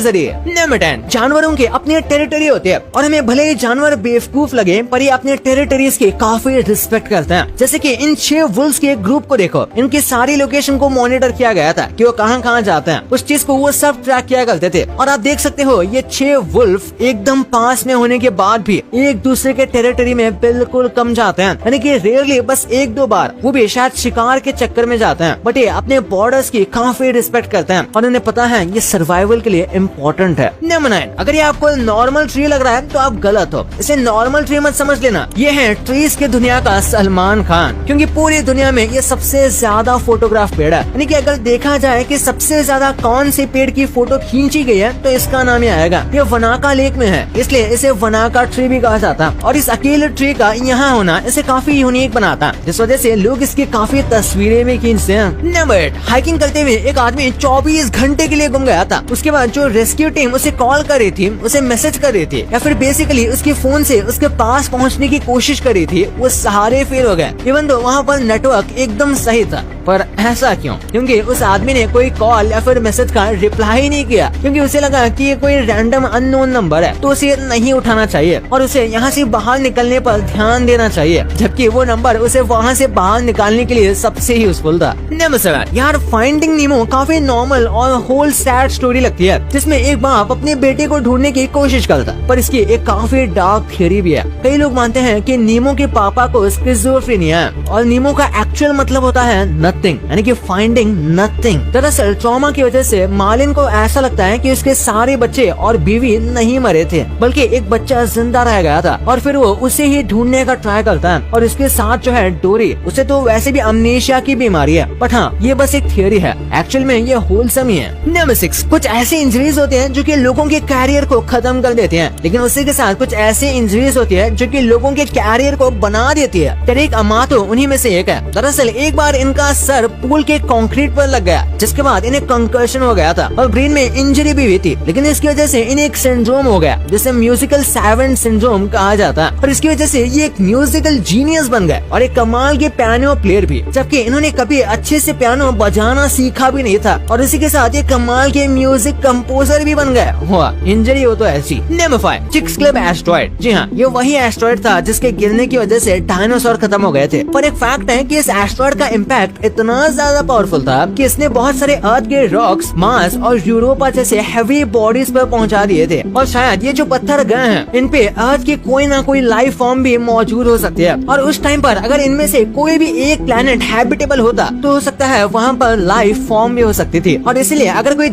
जरिए। नंबर 10, जानवरों के अपने टेरिटरी होते हैं और हमें भले ही जानवर बेवकूफ लगे पर ये अपने टेरिटरीज की काफी रिस्पेक्ट करते हैं। जैसे कि इन 6 वुल्व्स के ग्रुप को देखो, इनकी सारी लोकेशन को मॉनिटर किया गया था कि वो कहाँ जाते हैं, उस चीज को वो सब ट्रैक किया करते थे। और आप देख सकते हो ये 6 वुल्फ एकदम पास में होने के बाद भी एक दूसरे के टेरिटरी में बिल्कुल कम जाते हैं, यानी कि रेयरली बस 1-2 बार, वो भी शायद शिकार के चक्कर में जाते हैं, बट ये अपने बॉर्डर्स की काफी रिस्पेक्ट करते हैं और उन्हें पता है ये सर्वाइवल के लिए इम्पोर्टेंट है। नंबर 9, अगर ये आपको नॉर्मल ट्री लग रहा है तो आप गलत हो, इसे नॉर्मल ट्री मत समझ लेना। ये है ट्रीज की दुनिया का सलमान खान, क्योंकि पूरी दुनिया में ये सबसे ज्यादा फोटोग्राफ पेड़ है। यानी कि अगर देखा जाए कि सबसे ज्यादा कौन से पेड़ की फोटो खींची गई है तो इसका नाम ही आएगा। ये वनाका लेक में है, इसलिए इसे वनाका ट्री भी कहा जाता है। और इस अकेले ट्री का यहाँ होना इसे काफी यूनिक बनाता है, जिस वजह से लोग इसकी काफी तस्वीरें भी खींचते हैं। नंबर 8, हाइकिंग करते हुए एक आदमी 24 घंटे के लिए गुम गया था। उसके बाद जो रेस्क्यू टीम उसे कॉल कर रही थी, उसे मैसेज कर रही थी, या फिर बेसिकली उसके फोन से उसके पास पहुँचने की कोशिश कर रही थी, वो सारे फेल हो गए। इवन तो वहाँ पर नेटवर्क एकदम सही था। पर ऐसा क्यों? क्योंकि उस आदमी ने कोई कॉल या फिर मैसेज का रिप्लाई नहीं किया, क्योंकि उसे लगा कि ये कोई रैंडम अननोन नंबर है तो उसे नहीं उठाना चाहिए और उसे यहाँ से बाहर निकलने पर ध्यान देना चाहिए, जबकि वो नंबर उसे वहाँ से बाहर निकालने के लिए सबसे यूजफुल था। नंबर 7, यार फाइंडिंग नीमो काफी नॉर्मल और होल सैड स्टोरी लगती है, जिसमें एक बाप अपने बेटे को ढूंढने की कोशिश करता, पर इसकी एक काफी डार्क थ्योरी भी है। कई लोग मानते हैं कि नीमो के पापा को स्किज़ोफ्रेनिया है और नीमो का एक्चुअल मतलब होता है नथिंग, यानी कि फाइंडिंग नथिंग। दरअसल ट्रॉमा की वजह से मार्लिन को ऐसा लगता है कि उसके सारे बच्चे और बीवी नहीं मरे थे, बल्कि एक बच्चा जिंदा रह गया था और फिर वो उसे ही ढूंढने का ट्राई करता है। और इसके साथ जो है डोरी, उसे तो वैसे भी अमनेशिया की बीमारी है, बट हाँ ये बस एक थियोरी है, एक्चुअल में ये होलसम ही है। नंबर 6, कुछ ऐसे इंजरीज होते हैं जो कि लोगों के कैरियर को खत्म कर देते हैं, लेकिन उसी के साथ कुछ ऐसे इंजरीज होती है जो कि लोगों के कैरियर को बना देती है। टरेक अमातो उन्हीं में से एक है। दरअसल एक बार इनका सर पूल के कंक्रीट पर लग गया, जिसके बाद इन्हें कंकर्शन हो गया था और ब्रेन में इंजरी भी हुई थी, लेकिन इसकी वजह से इन्हें एक सिंड्रोम हो गया जिसे म्यूजिकल सैवेंट सिंड्रोम कहा जाता है। और इसकी वजह से ये एक म्यूजिकल जीनियस बन गए और एक कमाल के पियानो प्लेयर भी, जबकि इन्होंने कभी अच्छे से पियानो बजाना सीखा भी नहीं था। और इसी के साथ ये कमाल के म्यूजिक कंपोजर भी बन गए। हुआ इंजरी हो तो ऐसी। Number 5, चिक्सक्लब asteroid. जी हाँ, ये वही एस्ट्रॉइड था जिसके गिरने की वजह से डायनासोर खत्म हो गए थे। पर एक फैक्ट है कि इस एस्ट्रॉइड का इम्पैक्ट इतना ज्यादा पावरफुल था कि इसने बहुत सारे अर्थ के रॉक्स, मार्स और यूरोपा जैसे हैवी बॉडीज पर पहुंचा दिए थे। और शायद ये जो पत्थर गए हैं इन पे अर्थ की कोई ना कोई लाइफ फॉर्म भी मौजूद हो सकती है। और उस टाइम पर अगर इनमें से कोई भी एक प्लेनेट हैबिटेबल होता तो हो सकता है वहाँ पर लाइफ फॉर्म भी हो सकती थी। और इसलिए अगर कोई